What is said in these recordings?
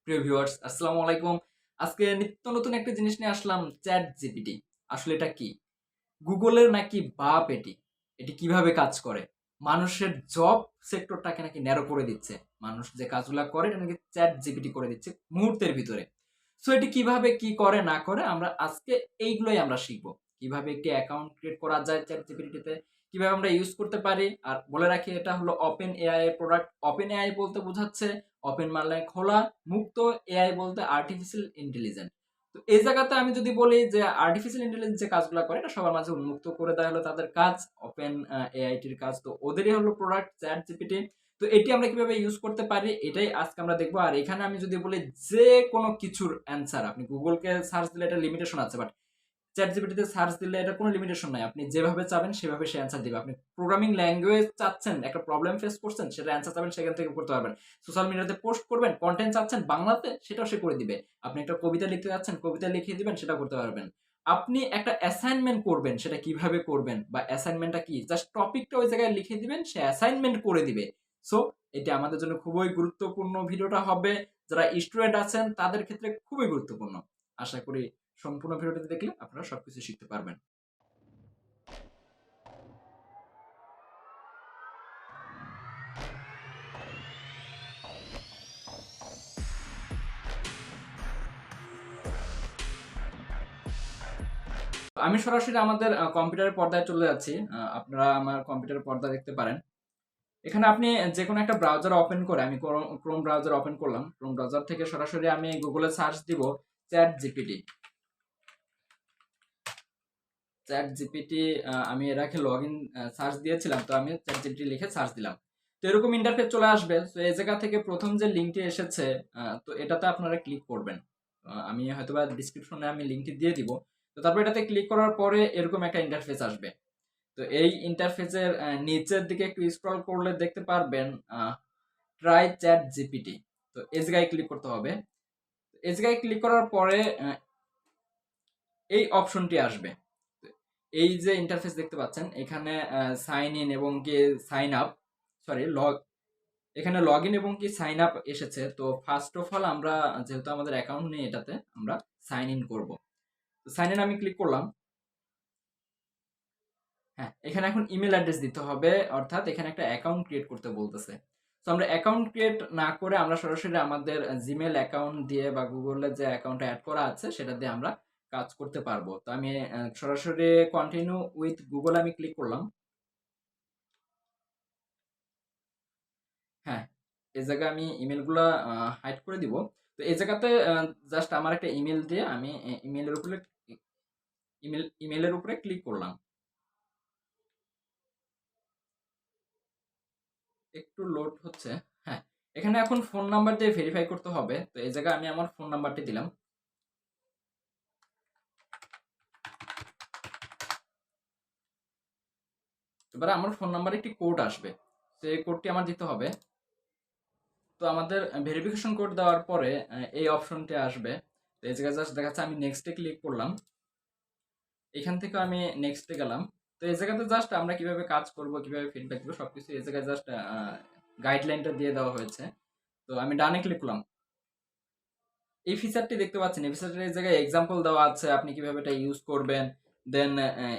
প্রিয় ভিউয়ার্স আসসালামু আলাইকুম। আজকে নিত্য নতুন একটা জিনিস নিয়ে আসলাম, চ্যাট জিপিটি। আসলে এটা কি? গুগলের নাকি বাপ এটি। এটি কিভাবে কাজ করে? মানুষের জব সেক্টরটাকে নাকি ন্যারো করে দিচ্ছে। মানুষ যে কাজগুলা করে এটা নাকি চ্যাট জিপিটি করে দিচ্ছে মুহূর্তের ভিতরে। সো এটি কিভাবে কি করে না করে আমরা আজকে এইগুলোই আমরা শিখব। কিভাবে একটি অ্যাকাউন্ট ক্রিয়েট করা যায় চ্যাট জিপিটিতে, কিভাবে আমরা ইউজ করতে পারি। আর বলে রাখি এটা হলো ওপেন এআই এর প্রোডাক্ট। ওপেন এআই বলতে বোঝাচ্ছে ওপেন মানে খোলা, মুক্ত, এআই বলতে আর্টিফিশিয়াল ইন্টেলিজেন্স। তো এই জায়গাতে আমি যদি বলি যে আর্টিফিশিয়াল ইন্টেলিজেন্স যে কাজগুলো করে এটা সবার মাঝে উন্মুক্ত করে দেওয়া হলো তাদের কাজ, ওপেন এআইটির কাজ। তো ওদেরই হলো প্রোডাক্ট চ্যাট জিপিটি। তো এটি আমরা কিভাবে ইউজ করতে পারি এটাই আজকে আমরা দেখবো। আর এখানে আমি যদি বলি যে কোনো কিছুর অ্যান্সার আপনি গুগলকে সার্চ দিলে এটা লিমিটেশন আছে, বাট চ্যাট জিপিটিতে সার্চ দিলে এটা কোনো লিমিটেশন নাই। আপনি যেভাবে চাবেন সেভাবে সে অ্যান্সার দিবে। আপনি প্রোগ্রামিং ল্যাঙ্গুয়েজ চাচ্ছেন, একটা প্রবলেম ফেস করছেন, সেটা অ্যান্সার চাবেন সেখান থেকে করতে পারবেন। সোশ্যাল মিডিয়াতে পোস্ট করবেন, কন্টেন্ট চাচ্ছেন বাংলাতে, সেটাও সে করে দিবে। আপনি একটা কবিতা লিখতে যাচ্ছেন, কবিতা লিখিয়ে দিবেন, সেটা করতে পারবেন। আপনি একটা অ্যাসাইনমেন্ট করবেন, সেটা কিভাবে করবেন বা অ্যাসাইনমেন্টটা কি, জাস্ট টপিকটা ওই জায়গায় লিখে দিবেন, সে অ্যাসাইনমেন্ট করে দিবে। সো এটা আমাদের জন্য খুবই গুরুত্বপূর্ণ ভিডিওটা হবে। যারা স্টুডেন্ট আছেন তাদের ক্ষেত্রে খুবই গুরুত্বপূর্ণ। আশা করি সম্পূর্ণ ভিডিওটি দেখলে আপনারা সবকিছু শিখতে পারবেন। আমি সরাসরি আমাদের কম্পিউটারের পর্দায় চলে যাচ্ছি। আপনারা আমার কম্পিউটারের পর্দা দেখতে পারেন। এখানে আপনি যেকোনো একটা ব্রাউজার ওপেন করে, আমি ক্রোম ব্রাউজার ওপেন করলাম। ক্রোম ব্রাউজার থেকে সরাসরি আমি গুগলে সার্চ দিব চ্যাট জিপিটি। চ্যাট জিপিটি আমি এর আগে লগ ইন সার্চ দিয়েছিলাম, তো আমি চ্যাট জিপিটি লিখে সার্চ দিলাম। তো এরকম ইন্টারফেস চলে আসবে। তো এই জায়গা থেকে প্রথম যে লিঙ্কটি এসেছে, তো এটাতে আপনারা ক্লিক করবেন। আমি হয়তোবা ডিসক্রিপশনে আমি লিঙ্কটি দিয়ে দিব। তো তারপর এটাতে ক্লিক করার পরে এরকম একটা ইন্টারফেস আসবে। তো এই ইন্টারফেসের নিচের দিকে একটু স্ক্রল করলে দেখতে পারবেন ট্রাই চ্যাট জিপিটি। তো এই জায়গায় ক্লিক করতে হবে। এই জায়গায় ক্লিক করার পরে এই অপশনটি আসবে। এই যে ইন্টারফেস দেখতে পাচ্ছেন, এখানে সাইন ইন এবং কি সাইন আপ, সরি এখানে লগ ইন এবং কি সাইন আপ এসেছে। তো ফার্স্ট অফ অল আমরা যেহেতু আমাদের অ্যাকাউন্ট নেই, এটাতে আমরা সাইন ইন করব। সাইন ইন আমি ক্লিক করলাম। হ্যাঁ, এখানে এখন ইমেল অ্যাড্রেস দিতে হবে, অর্থাৎ এখানে একটা অ্যাকাউন্ট ক্রিয়েট করতে বলতেছে। তো আমরা অ্যাকাউন্ট ক্রিয়েট না করে আমরা সরাসরি আমাদের জিমেল অ্যাকাউন্ট দিয়ে বা গুগলের যে অ্যাকাউন্টটা অ্যাড করা আছে সেটা দিয়ে আমরা কাজ করতে পারবো। তো আমি সরাসরি কন্টিনিউ উইথ গুগল আমি ক্লিক করলাম। হ্যাঁ, এই জায়গায় আমি ইমেলগুলা হাইড করে দিব। তো এই জায়গাতে জাস্ট আমার একটা ইমেল দিয়ে আমি ইমেলের উপরে ক্লিক করলাম। একটু লোড হচ্ছে। হ্যাঁ, এখানে এখন ফোন নাম্বার দিয়ে ভেরিফাই করতে হবে। তো এই জায়গায় আমি আমার ফোন নাম্বারটি দিলাম। এবারে আমার ফোন নাম্বারে একটি কোড আসবে। তো এই কোডটি আমার দিতে হবে। তো আমাদের ভেরিফিকেশন কোড দেওয়ার পরে এই অপশনটি আসবে। তো এই জায়গায় জাস্ট দেখাচ্ছে, আমি নেক্সটে ক্লিক করলাম। এখান থেকে আমি নেক্সটে গেলাম। তো এই জায়গাতে জাস্ট আমরা কিভাবে কাজ করব, কিভাবে ফিডব্যাক দিব সবকিছু এই জায়গায় জাস্ট গাইডলাইনটা দিয়ে দেওয়া হয়েছে। তো আমি ডানে ক্লিক করলাম। এই ফিচারটি দেখতে পাচ্ছেন, এই ফিচারটির এই জায়গায় এক্সাম্পল দেওয়া আছে আপনি কিভাবে এটা ইউজ করবেন। দেন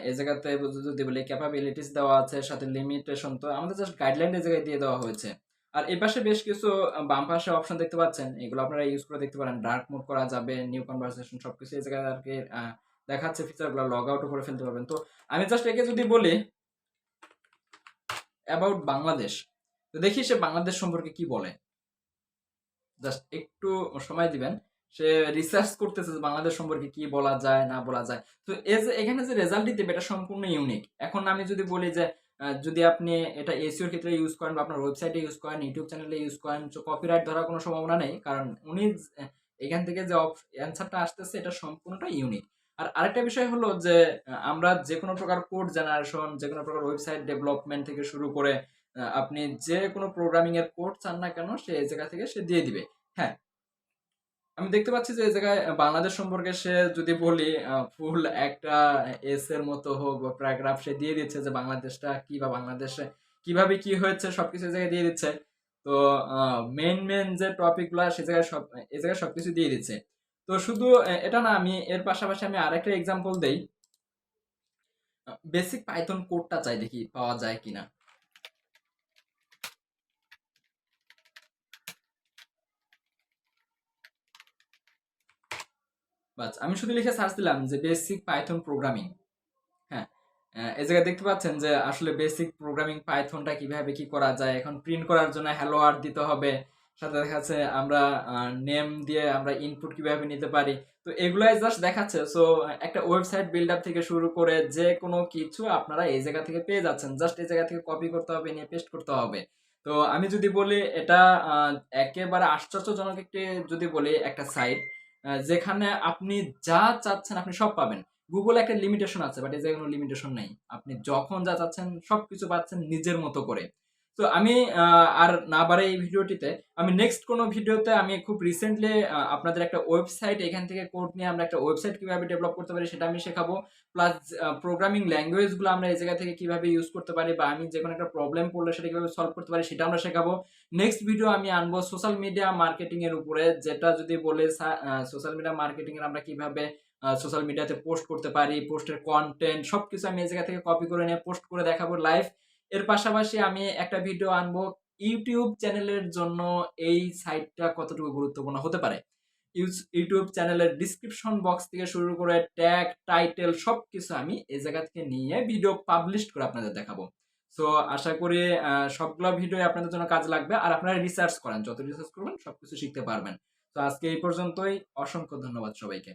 এই জায়গাতে যদি বলি ক্যাপাবিলিটিস দেওয়া আছে, সাথে লিমিটেশন। তো আমাদের জাস্ট গাইডলাইন এই জায়গায় দিয়ে দেওয়া হয়েছে। আর এই পাশে বেশ কিছু বাম পাশে অপশন দেখতে পাচ্ছেন, এগুলো আপনারা ইউজ করে দেখতে পারেন। ডার্ক মোড করা যাবে, নিউ কনভারসেশন, সবকিছু এই জায়গায় আর কি দেখাচ্ছে ফিচারগুলো, লগ আউটও করে ফেলতে পারবেন। তো আমি জাস্ট একে যদি বলি অ্যাবাউট বাংলাদেশ, তো দেখি সে বাংলাদেশ সম্পর্কে কি বলে। জাস্ট একটু সময় দিবেন। সে রিসার্চ করতেছে যে বাংলাদেশ সম্পর্কে কি বলা যায় না বলা যায়। তো এখানে যে রেজাল্টটি দেবে এটা সম্পূর্ণ ইউনিক। এখন আমি যদি বলি যে যদি আপনি এটা এসইওর ক্ষেত্রে ইউজ করেন বা আপনার ওয়েবসাইটে ইউজ করেন, ইউটিউব চ্যানেলে ইউজ করেন, তো কপিরাইট ধরার কোনো সম্ভাবনা নেই, কারণ উনি এখান থেকে যে অ্যান্সারটা আসতেছে এটা সম্পূর্ণটা ইউনিক। আর আরেকটা বিষয় হলো যে আমরা যে কোনো প্রকার কোড জেনারেশন, যে কোনো প্রকার ওয়েবসাইট ডেভেলপমেন্ট থেকে শুরু করে আপনি যে কোনো প্রোগ্রামিং এর কোড চান না কেন সে এই জায়গা থেকে সে দিয়ে দিবে। হ্যাঁ, আমি দেখতে পাচ্ছি যে এই জায়গায় বাংলাদেশ সম্পর্কে সে যদি বলি ফুল একটা এস এর মতো হোক বা প্যারাগ্রাফ সে দিয়ে দিচ্ছে যে বাংলাদেশটা কি বা বাংলাদেশে কিভাবে কি হয়েছে সবকিছু এই জায়গায় দিয়ে দিচ্ছে। তো মেন মেন যে টপিকগুলো সে জায়গায় সব এ জায়গায় সবকিছু দিয়ে দিচ্ছে। তো শুধু এটা না, আমি এর পাশাপাশি আমি আরেকটা এক্সাম্পল দেই। বেসিক পাইথন কোডটা চাই, দেখি পাওয়া যায় কিনা। বাস আমি শুধু লিখে সার্চ দিলাম যে বেসিক পাইথন প্রোগ্রামিং। হ্যাঁ, এই জায়গায় দেখতে পাচ্ছেন যে আসলে বেসিক প্রোগ্রামিং পাইথনটা কিভাবে কি করা যায়। এখন প্রিন্ট করার জন্য হ্যালো ওয়ার্ল্ড দিতে হবে, সাথে দেখা যাচ্ছে আমরা নেম দিয়ে আমরা ইনপুট কিভাবে নিতে পারি। তো এগুলাই জাস্ট দেখাচ্ছে। সো একটা ওয়েবসাইট বিল্ড আপ থেকে শুরু করে যে কোনো কিছু আপনারা এই জায়গা থেকে পেয়ে যাচ্ছেন, জাস্ট এই জায়গা থেকে কপি করতে হবে, নিয়ে পেস্ট করতে হবে। তো আমি যদি বলি এটা আহ, একেবারে আশ্চর্যজনক একটি, যদি বলি একটা সাইট যেখানে আপনি যা চাচ্ছেন আপনি সব পাবেন। গুগল একটা লিমিটেশন আছে, বাট এই জায়গায় কোনো লিমিটেশন নাই। আপনি যখন যা চাচ্ছেন সবকিছু পাচ্ছেন নিজের মতো করে। তো আমি আর না বাড়ে এই ভিডিওটিতে, আমি নেক্সট কোনো ভিডিওতে আমি খুব রিসেন্টলি আপনাদের একটা ওয়েবসাইট, এখান থেকে কোড নিয়ে আমরা একটা ওয়েবসাইট কিভাবে ডেভেলপ করতে পারি সেটা আমি শেখাবো। প্লাস প্রোগ্রামিং ল্যাঙ্গুয়েজগুলো আমরা এই জায়গা থেকে কিভাবে ইউজ করতে পারি, বা আমি যে কোনো একটা প্রবলেম পড়লে সেটা কিভাবে সলভ করতে পারি সেটা আমরা শেখাবো। নেক্সট ভিডিও আমি আনবো সোশ্যাল মিডিয়া মার্কেটিং এর উপরে, যেটা যদি বলে সোশ্যাল মিডিয়া মার্কেটিং এর আমরা কিভাবে সোশ্যাল মিডিয়াতে পোস্ট করতে পারি, পোস্টের কন্টেন্ট সবকিছু আমি এই জায়গা থেকে কপি করে নিয়ে পোস্ট করে দেখাবো লাইভ। এর পাশাপাশি আমি একটা ভিডিও আনবো ইউটিউব চ্যানেলের জন্য এই সাইটটা কতটুকু গুরুত্বপূর্ণ হতে পারে। ইউটিউব চ্যানেলের ডিসক্রিপশন বক্স থেকে শুরু করে ট্যাগ, টাইটেল সবকিছু আমি এই জায়গা থেকে নিয়ে ভিডিও পাবলিশ করে আপনাদের দেখাবো। সো আশা করি সবগুলো ভিডিও আপনাদের জন্য কাজে লাগবে, আর আপনারা রিসার্চ করেন, যত রিসার্চ করবেন সবকিছু শিখতে পারবেন। তো আজকে এই পর্যন্তই, অসংখ্য ধন্যবাদ সবাইকে।